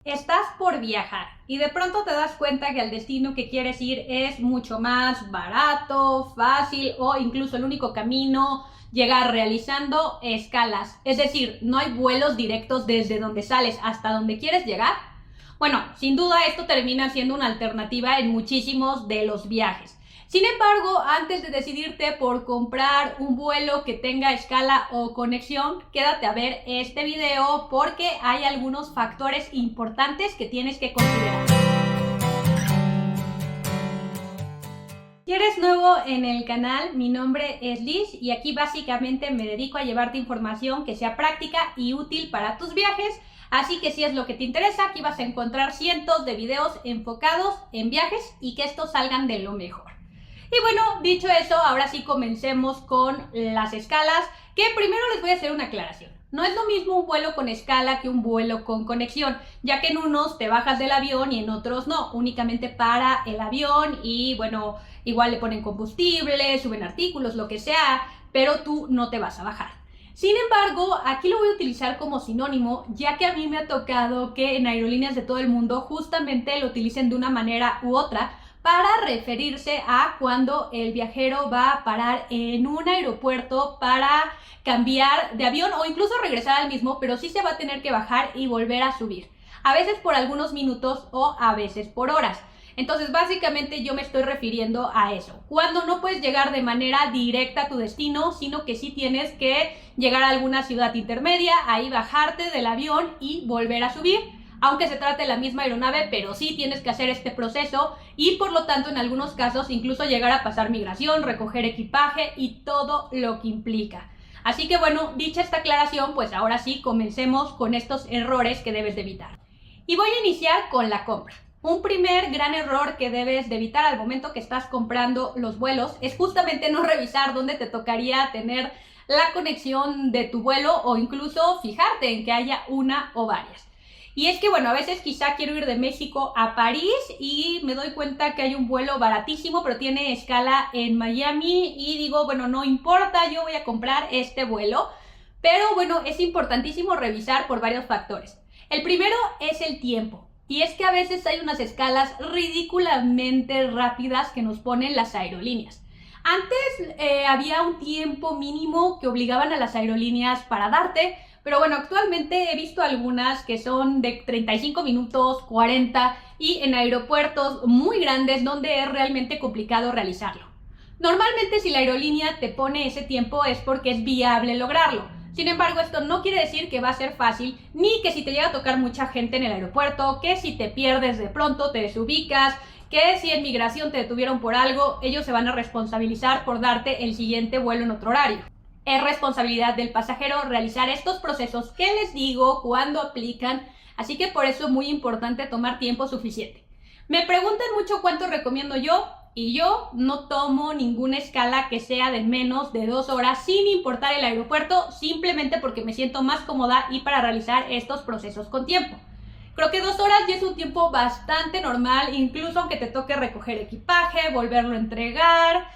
Estás por viajar y de pronto te das cuenta que el destino que quieres ir es mucho más barato, fácil o incluso el único camino llegar realizando escalas. Es decir, no hay vuelos directos desde donde sales hasta donde quieres llegar. Bueno, sin duda esto termina siendo una alternativa en muchísimos de los viajes. Sin embargo, antes de decidirte por comprar un vuelo que tenga escala o conexión, quédate a ver este video porque hay algunos factores importantes que tienes que considerar. Si eres nuevo en el canal, mi nombre es Liz y aquí básicamente me dedico a llevarte información que sea práctica y útil para tus viajes. Así que si es lo que te interesa, aquí vas a encontrar cientos de videos enfocados en viajes y que estos salgan de lo mejor. Y bueno, dicho eso, ahora sí comencemos con las escalas, que primero les voy a hacer una aclaración. No es lo mismo un vuelo con escala que un vuelo con conexión, ya que en unos te bajas del avión y en otros no, únicamente para el avión y bueno, igual le ponen combustible, suben artículos, lo que sea, pero tú no te vas a bajar. Sin embargo, aquí lo voy a utilizar como sinónimo, ya que a mí me ha tocado que en aerolíneas de todo el mundo justamente lo utilicen de una manera u otra, para referirse a cuando el viajero va a parar en un aeropuerto para cambiar de avión o incluso regresar al mismo, pero sí se va a tener que bajar y volver a subir. A veces por algunos minutos o a veces por horas. Entonces básicamente yo me estoy refiriendo a eso. Cuando no puedes llegar de manera directa a tu destino, sino que sí tienes que llegar a alguna ciudad intermedia, ahí bajarte del avión y volver a subir. Aunque se trate de la misma aeronave, pero sí tienes que hacer este proceso y por lo tanto en algunos casos incluso llegar a pasar migración, recoger equipaje y todo lo que implica. Así que bueno, dicha esta aclaración, pues ahora sí comencemos con estos errores que debes de evitar. Y voy a iniciar con la compra. Un primer gran error que debes de evitar al momento que estás comprando los vuelos es justamente no revisar dónde te tocaría tener la conexión de tu vuelo o incluso fijarte en que haya una o varias. Y es que, bueno, a veces quizá quiero ir de México a París y me doy cuenta que hay un vuelo baratísimo, pero tiene escala en Miami y digo, bueno, no importa, yo voy a comprar este vuelo. Pero bueno, es importantísimo revisar por varios factores. El primero es el tiempo. Y es que a veces hay unas escalas ridículamente rápidas que nos ponen las aerolíneas. Antes había un tiempo mínimo que obligaban a las aerolíneas para darte, pero bueno, actualmente he visto algunas que son de 35 minutos, 40 y en aeropuertos muy grandes donde es realmente complicado realizarlo. Normalmente si la aerolínea te pone ese tiempo es porque es viable lograrlo. Sin embargo, esto no quiere decir que va a ser fácil, ni que si te llega a tocar mucha gente en el aeropuerto, que si te pierdes de pronto, te desubicas, que si en migración te detuvieron por algo, ellos se van a responsabilizar por darte el siguiente vuelo en otro horario. Es responsabilidad del pasajero realizar estos procesos que les digo cuando aplican, así que por eso es muy importante tomar tiempo suficiente. Me preguntan mucho cuánto recomiendo yo y yo no tomo ninguna escala que sea de menos de 2 horas sin importar el aeropuerto, simplemente porque me siento más cómoda y para realizar estos procesos con tiempo. Creo que 2 horas ya es un tiempo bastante normal, incluso aunque te toque recoger equipaje, volverlo a entregar,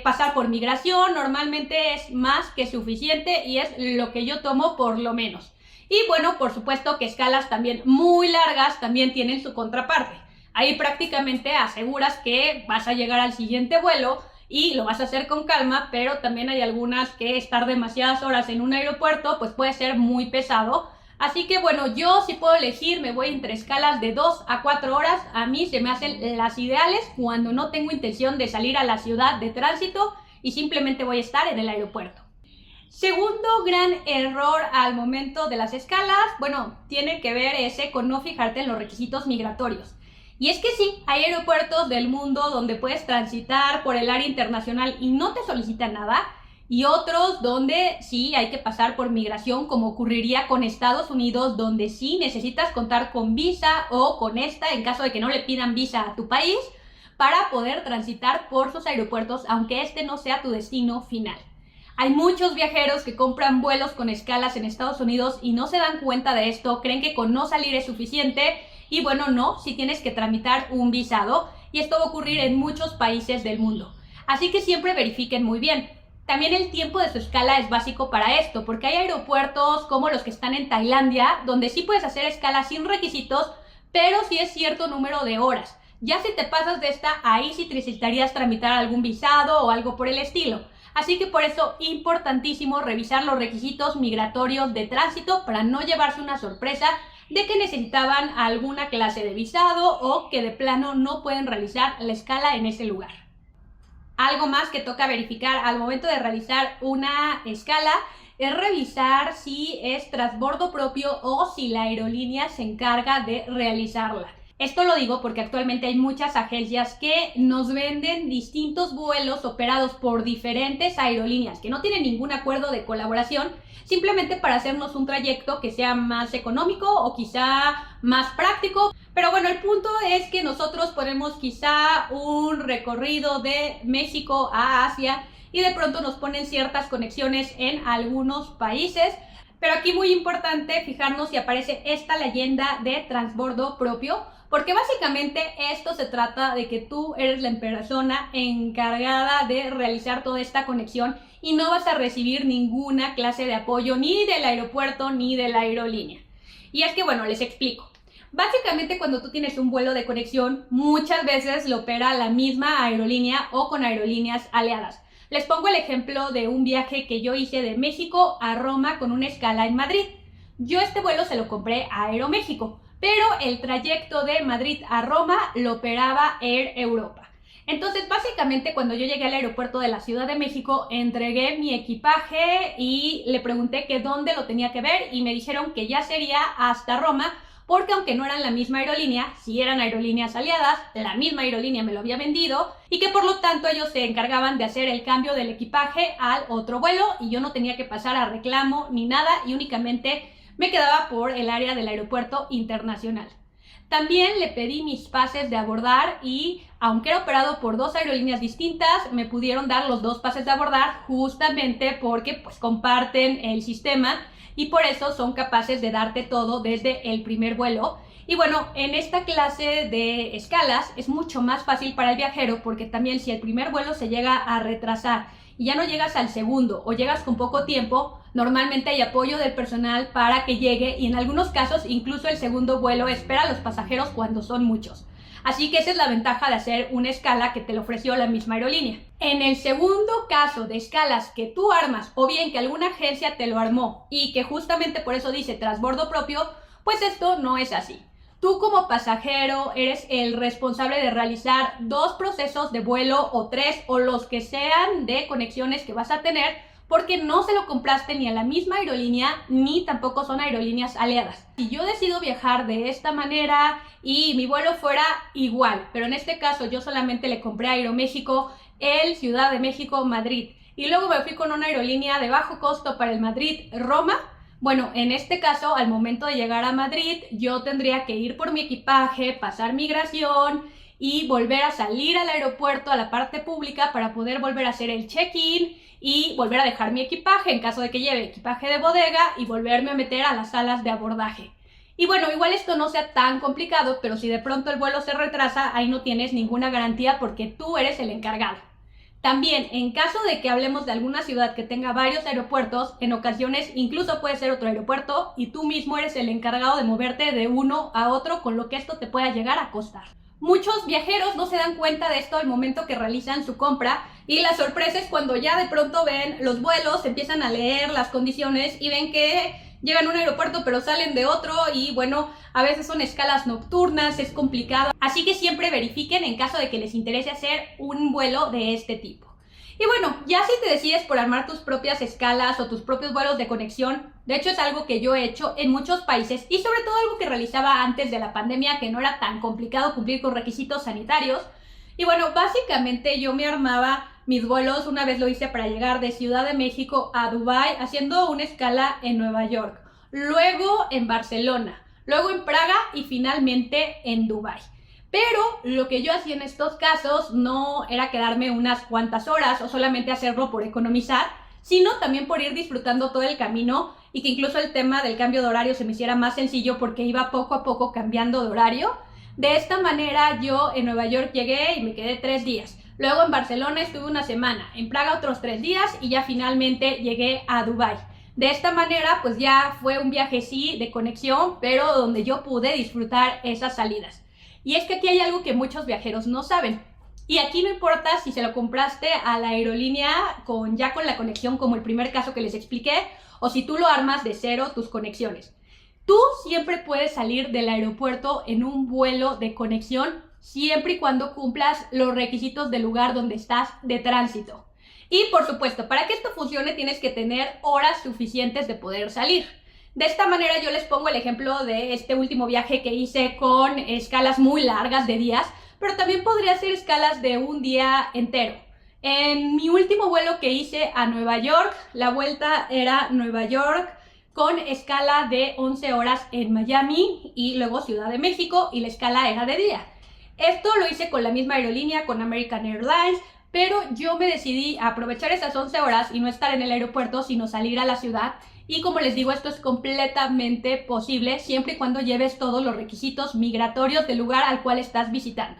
pasar por migración, normalmente es más que suficiente y es lo que yo tomo por lo menos. Y bueno, por supuesto que escalas también muy largas también tienen su contraparte. Ahí prácticamente aseguras que vas a llegar al siguiente vuelo y lo vas a hacer con calma, pero también hay algunas que estar demasiadas horas en un aeropuerto pues puede ser muy pesado. Así que bueno, yo si puedo elegir me voy entre escalas de 2 a 4 horas. A mí se me hacen las ideales cuando no tengo intención de salir a la ciudad de tránsito y simplemente voy a estar en el aeropuerto. Segundo gran error al momento de las escalas, bueno, tiene que ver ese con no fijarte en los requisitos migratorios. Y es que sí, hay aeropuertos del mundo donde puedes transitar por el área internacional y no te solicitan nada, y otros donde sí hay que pasar por migración, como ocurriría con Estados Unidos, donde sí necesitas contar con visa o con esta en caso de que no le pidan visa a tu país para poder transitar por sus aeropuertos, aunque este no sea tu destino final. Hay muchos viajeros que compran vuelos con escalas en Estados Unidos y no se dan cuenta de esto, creen que con no salir es suficiente y bueno, no, si tienes que tramitar un visado y esto va a ocurrir en muchos países del mundo. Así que siempre verifiquen muy bien. También el tiempo de su escala es básico para esto, porque hay aeropuertos como los que están en Tailandia, donde sí puedes hacer escala sin requisitos, pero sí es cierto número de horas. Ya si te pasas de esta, ahí sí necesitarías tramitar algún visado o algo por el estilo. Así que por eso importantísimo revisar los requisitos migratorios de tránsito para no llevarse una sorpresa de que necesitaban alguna clase de visado o que de plano no pueden realizar la escala en ese lugar. Algo más que toca verificar al momento de realizar una escala es revisar si es transbordo propio o si la aerolínea se encarga de realizarla. Esto lo digo porque actualmente hay muchas agencias que nos venden distintos vuelos operados por diferentes aerolíneas que no tienen ningún acuerdo de colaboración, simplemente para hacernos un trayecto que sea más económico o quizá más práctico. Pero bueno, el punto es que nosotros ponemos quizá un recorrido de México a Asia y de pronto nos ponen ciertas conexiones en algunos países. Pero aquí muy importante fijarnos si aparece esta leyenda de transbordo propio, porque básicamente esto se trata de que tú eres la persona encargada de realizar toda esta conexión y no vas a recibir ninguna clase de apoyo ni del aeropuerto ni de la aerolínea. Y es que bueno, les explico. Básicamente cuando tú tienes un vuelo de conexión, muchas veces lo opera la misma aerolínea o con aerolíneas aliadas. Les pongo el ejemplo de un viaje que yo hice de México a Roma con una escala en Madrid. Yo este vuelo se lo compré a Aeroméxico, pero el trayecto de Madrid a Roma lo operaba Air Europa. Entonces, básicamente, cuando yo llegué al aeropuerto de la Ciudad de México, entregué mi equipaje y le pregunté que dónde lo tenía que ver y me dijeron que ya sería hasta Roma, porque aunque no eran la misma aerolínea, sí eran aerolíneas aliadas, la misma aerolínea me lo había vendido y que por lo tanto ellos se encargaban de hacer el cambio del equipaje al otro vuelo y yo no tenía que pasar a reclamo ni nada y únicamente me quedaba por el área del aeropuerto internacional. También le pedí mis pases de abordar y aunque era operado por dos aerolíneas distintas, me pudieron dar los dos pases de abordar justamente porque pues comparten el sistema y por eso son capaces de darte todo desde el primer vuelo. Y bueno, en esta clase de escalas es mucho más fácil para el viajero porque también si el primer vuelo se llega a retrasar y ya no llegas al segundo o llegas con poco tiempo, normalmente hay apoyo del personal para que llegue y en algunos casos incluso el segundo vuelo espera a los pasajeros cuando son muchos. Así que esa es la ventaja de hacer una escala que te lo ofreció la misma aerolínea. En el segundo caso de escalas que tú armas o bien que alguna agencia te lo armó y que justamente por eso dice transbordo propio, pues esto no es así. Tú como pasajero eres el responsable de realizar 2 procesos de vuelo o 3 o los que sean de conexiones que vas a tener porque no se lo compraste ni a la misma aerolínea ni tampoco son aerolíneas aliadas. Si yo decido viajar de esta manera y mi vuelo fuera igual, pero en este caso yo solamente le compré a Aeroméxico el Ciudad de México Madrid y luego me fui con una aerolínea de bajo costo para el Madrid Roma, bueno, en este caso al momento de llegar a Madrid yo tendría que ir por mi equipaje, pasar migración y volver a salir al aeropuerto, a la parte pública para poder volver a hacer el check-in y volver a dejar mi equipaje en caso de que lleve equipaje de bodega y volverme a meter a las salas de abordaje. Y bueno, igual esto no sea tan complicado, pero si de pronto el vuelo se retrasa, ahí no tienes ninguna garantía porque tú eres el encargado. También, en caso de que hablemos de alguna ciudad que tenga varios aeropuertos, en ocasiones incluso puede ser otro aeropuerto y tú mismo eres el encargado de moverte de uno a otro, con lo que esto te pueda llegar a costar. Muchos viajeros no se dan cuenta de esto al momento que realizan su compra y la sorpresa es cuando ya de pronto ven los vuelos, empiezan a leer las condiciones y ven que llegan a un aeropuerto pero salen de otro y bueno, a veces son escalas nocturnas, es complicado. Así que siempre verifiquen en caso de que les interese hacer un vuelo de este tipo. Y bueno, ya si te decides por armar tus propias escalas o tus propios vuelos de conexión, de hecho es algo que yo he hecho en muchos países y sobre todo algo que realizaba antes de la pandemia, que no era tan complicado cumplir con requisitos sanitarios. Y bueno, básicamente yo me armaba mis vuelos, una vez lo hice para llegar de Ciudad de México a Dubái, haciendo una escala en Nueva York, luego en Barcelona, luego en Praga y finalmente en Dubái. Pero lo que yo hacía en estos casos no era quedarme unas cuantas horas o solamente hacerlo por economizar, sino también por ir disfrutando todo el camino y que incluso el tema del cambio de horario se me hiciera más sencillo porque iba poco a poco cambiando de horario. De esta manera yo en Nueva York llegué y me quedé 3 días. Luego en Barcelona estuve una semana, en Praga otros 3 días y ya finalmente llegué a Dubái. De esta manera pues ya fue un viaje sí de conexión, pero donde yo pude disfrutar esas salidas. Y es que aquí hay algo que muchos viajeros no saben. Y aquí no importa si se lo compraste a la aerolínea ya con la conexión como el primer caso que les expliqué, o si tú lo armas de cero tus conexiones. Tú siempre puedes salir del aeropuerto en un vuelo de conexión siempre y cuando cumplas los requisitos del lugar donde estás de tránsito. Y por supuesto, para que esto funcione tienes que tener horas suficientes de poder salir. De esta manera yo les pongo el ejemplo de este último viaje que hice con escalas muy largas de días, pero también podría ser escalas de un día entero. En mi último vuelo que hice a Nueva York, la vuelta era Nueva York con escala de 11 horas en Miami y luego Ciudad de México y la escala era de día. Esto lo hice con la misma aerolínea, con American Airlines, pero yo me decidí a aprovechar esas 11 horas y no estar en el aeropuerto, sino salir a la ciudad. Y como les digo, esto es completamente posible siempre y cuando lleves todos los requisitos migratorios del lugar al cual estás visitando.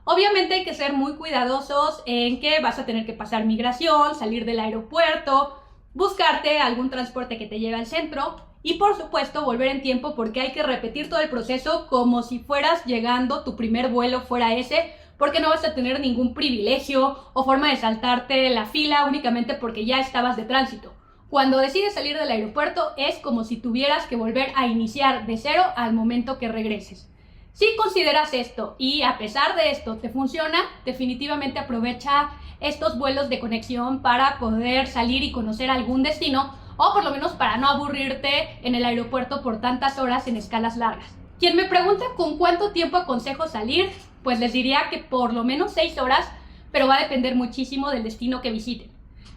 Obviamente hay que ser muy cuidadosos en que vas a tener que pasar migración, salir del aeropuerto, buscarte algún transporte que te lleve al centro y por supuesto volver en tiempo porque hay que repetir todo el proceso como si fueras llegando, tu primer vuelo fuera ese, porque no vas a tener ningún privilegio o forma de saltarte la fila únicamente porque ya estabas de tránsito. Cuando decides salir del aeropuerto es como si tuvieras que volver a iniciar de cero al momento que regreses. Si consideras esto y a pesar de esto te funciona, definitivamente aprovecha estos vuelos de conexión para poder salir y conocer algún destino o por lo menos para no aburrirte en el aeropuerto por tantas horas en escalas largas. Quien me pregunta con cuánto tiempo aconsejo salir, pues les diría que por lo menos 6 horas, pero va a depender muchísimo del destino que visiten.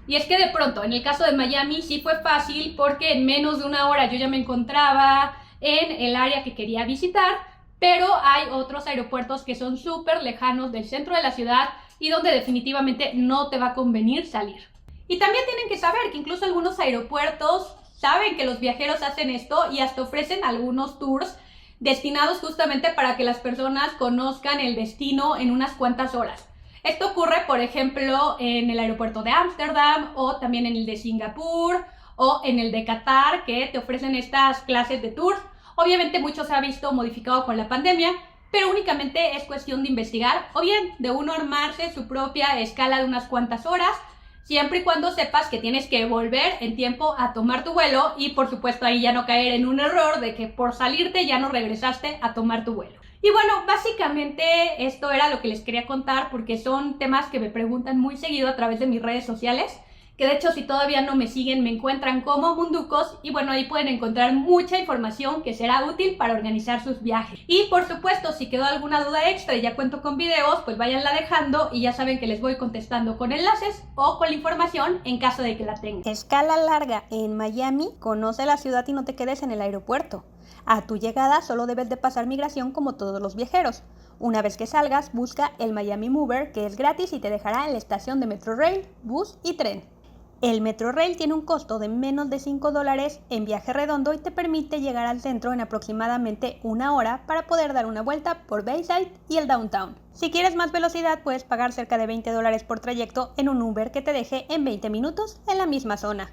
Y es que de pronto, en el caso de Miami sí fue fácil porque en menos de una hora yo ya me encontraba en el área que quería visitar, pero hay otros aeropuertos que son súper lejanos del centro de la ciudad y donde definitivamente no te va a convenir salir. Y también tienen que saber que incluso algunos aeropuertos saben que los viajeros hacen esto y hasta ofrecen algunos tours destinados justamente para que las personas conozcan el destino en unas cuantas horas. Esto ocurre, por ejemplo, en el aeropuerto de Ámsterdam o también en el de Singapur o en el de Qatar, que te ofrecen estas clases de tours. Obviamente mucho se ha visto modificado con la pandemia, pero únicamente es cuestión de investigar o bien de uno armarse su propia escala de unas cuantas horas, siempre y cuando sepas que tienes que volver en tiempo a tomar tu vuelo y por supuesto ahí ya no caer en un error de que por salirte ya no regresaste a tomar tu vuelo. Y bueno, básicamente esto era lo que les quería contar porque son temas que me preguntan muy seguido a través de mis redes sociales, que de hecho si todavía no me siguen me encuentran como Munducos y bueno, ahí pueden encontrar mucha información que será útil para organizar sus viajes. Y por supuesto, si quedó alguna duda extra y ya cuento con videos, pues váyanla dejando y ya saben que les voy contestando con enlaces o con la información en caso de que la tengan. Escala larga en Miami, conoce la ciudad y no te quedes en el aeropuerto. A tu llegada solo debes de pasar migración como todos los viajeros. Una vez que salgas, busca el Miami Mover, que es gratis y te dejará en la estación de Metrorail, bus y tren. El Metrorail tiene un costo de menos de $5 en viaje redondo y te permite llegar al centro en aproximadamente una hora para poder dar una vuelta por Bayside y el Downtown. Si quieres más velocidad, puedes pagar cerca de $20 por trayecto en un Uber que te deje en 20 minutos en la misma zona.